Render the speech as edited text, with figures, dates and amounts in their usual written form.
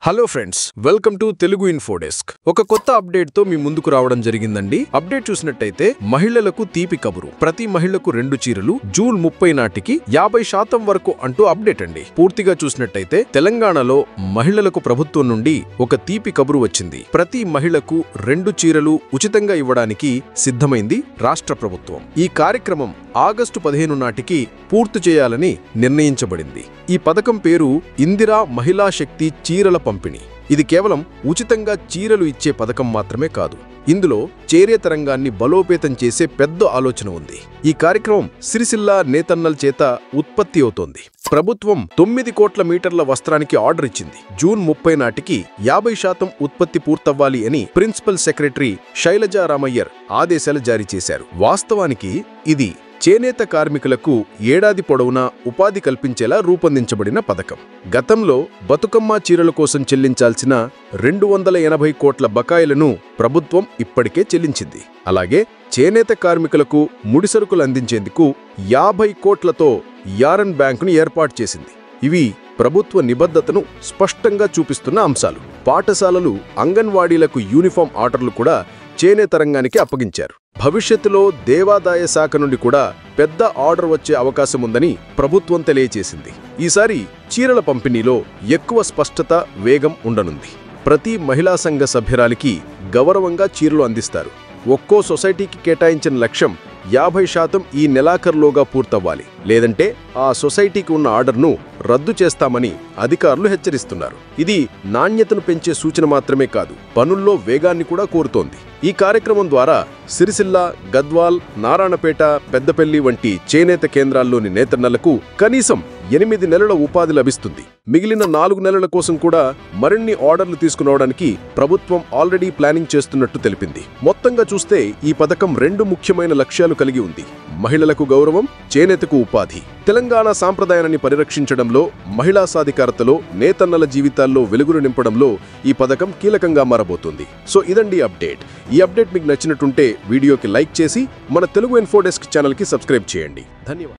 Hello friends, welcome to Telugu Infodesk. ఒక కొత్త update తో మీ ముందుకు రావడం జరిగిందండి. అప్డేట్ చూసినట్టయితే మహిళలకు తీపి కబురు, ప్రతి మహిళకు 2 చీరలు జూన్ 30 నాటికి 50% వరకు అంటూ అప్డేట్ అండి. పూర్తిగా చూసినట్టయితే తెలంగాణలో మహిళలకు ప్రభుత్వం నుండి ఒక తీపి కబురు వచ్చింది. ప్రతి మహిళకు 2 చీరలు ఉచితంగా ఇవ్వడానికి సిద్ధమైంది రాష్ట్ర ప్రభుత్వం. ఈ కార్యక్రమం ఆగస్టు 15 నాటికి పూర్తి చేయాలని నిర్ణయించబడింది. ఈ పథకం పేరు ఇందిరా మహిళా శక్తి చీరల పంపిణీ. ఇది కేవలం ఉచితంగా చీరలు ఇచ్చే పథకం మాత్రమే కాదు, ఇందులో చేనేత రంగాన్ని బలోపేతం చేసే పెద్ద ఆలోచన ఉంది. ఈ కార్యక్రమం సిరిసిల్ల నేతన్నల చేత ఉత్పత్తి అవుతోంది. ప్రభుత్వం 9 కోట్ల మీటర్ల వస్త్రానికి ఆర్డర్ ఇచ్చింది. జూన్ 30 నాటికి 50% ఉత్పత్తి పూర్తవ్వాలి అని ప్రిన్సిపల్ సెక్రటరీ శైలజా రామయ్యర్ ఆదేశాలు జారీ చేశారు. వాస్తవానికి ఇది చేనేత కార్మికులకు ఏడాది పొడవునా ఉపాధి కల్పించేలా రూపొందించబడిన పథకం. గతంలో బతుకమ్మ చీరల కోసం చెల్లించాల్సిన 280 కోట్ల బకాయిలను ప్రభుత్వం ఇప్పటికే చెల్లించింది. అలాగే చేనేత కార్మికులకు ముడిసరుకులు అందించేందుకు 50 కోట్లతో యారన్ బ్యాంకును ఏర్పాటు చేసింది. ఇవి ప్రభుత్వ నిబద్ధతను స్పష్టంగా చూపిస్తున్న అంశాలు. పాఠశాలలు, అంగన్వాడీలకు యూనిఫామ్ ఆర్డర్లు కూడా చేనేత రంగానికి అప్పగించారు. భవిష్యత్తులో దేవాదాయ శాఖ నుండి కూడా పెద్ద ఆర్డర్ వచ్చే అవకాశం ఉందని ప్రభుత్వం తెలియజేసింది. ఈసారి చీరల పంపిణీలో ఎక్కువ స్పష్టత, వేగం ఉండనుంది. ప్రతి మహిళా సంఘ సభ్యురాలికి గౌరవంగా చీరలు అందిస్తారు. ఒక్కో సొసైటీకి కేటాయించిన లక్ష్యం 50% ఈ నెలాఖరులోగా పూర్తవ్వాలి. లేదంటే ఆ సొసైటీకి ఉన్న ఆర్డర్ను రద్దు చేస్తామని అధికారులు హెచ్చరిస్తున్నారు. ఇది నాణ్యతను పెంచే సూచన మాత్రమే కాదు, పనుల్లో వేగాన్ని కూడా కోరుతోంది. ఈ కార్యక్రమం ద్వారా సిరిసిల్ల, గద్వాల్, నారాయణపేట, పెద్దపల్లి వంటి చేనేత కేంద్రాల్లోని నేతన్నలకు కనీసం 8 నెలల ఉపాధి లభిస్తుంది. మిగిలిన 4 నెలల కోసం కూడా మరిన్ని ఆర్డర్లు తీసుకురావడానికి ప్రభుత్వం ఆల్రెడీ ప్లానింగ్ చేస్తున్నట్టు తెలిపింది. మొత్తంగా చూస్తే ఈ పథకం 2 ముఖ్యమైన లక్ష్యాలు కలిగి ఉంది: మహిళలకు గౌరవం, చేనేతకు ఉపాధి. తెలంగాణ సాంప్రదాయాన్ని పరిరక్షించడంలో, మహిళా సాధికారతలో, నేతన్నల జీవితాల్లో వెలుగును నింపడంలో ఈ పథకం కీలకంగా మారబోతుంది. సో ఇదండి అప్డేట్. ఈ అప్డేట్ మీకు నచ్చినట్టుంటే వీడియోకి లైక్ చేసి మన తెలుగు ఇన్ఫోడెస్క్ ఛానల్కి సబ్స్క్రైబ్ చేయండి. ధన్యవాదాలు.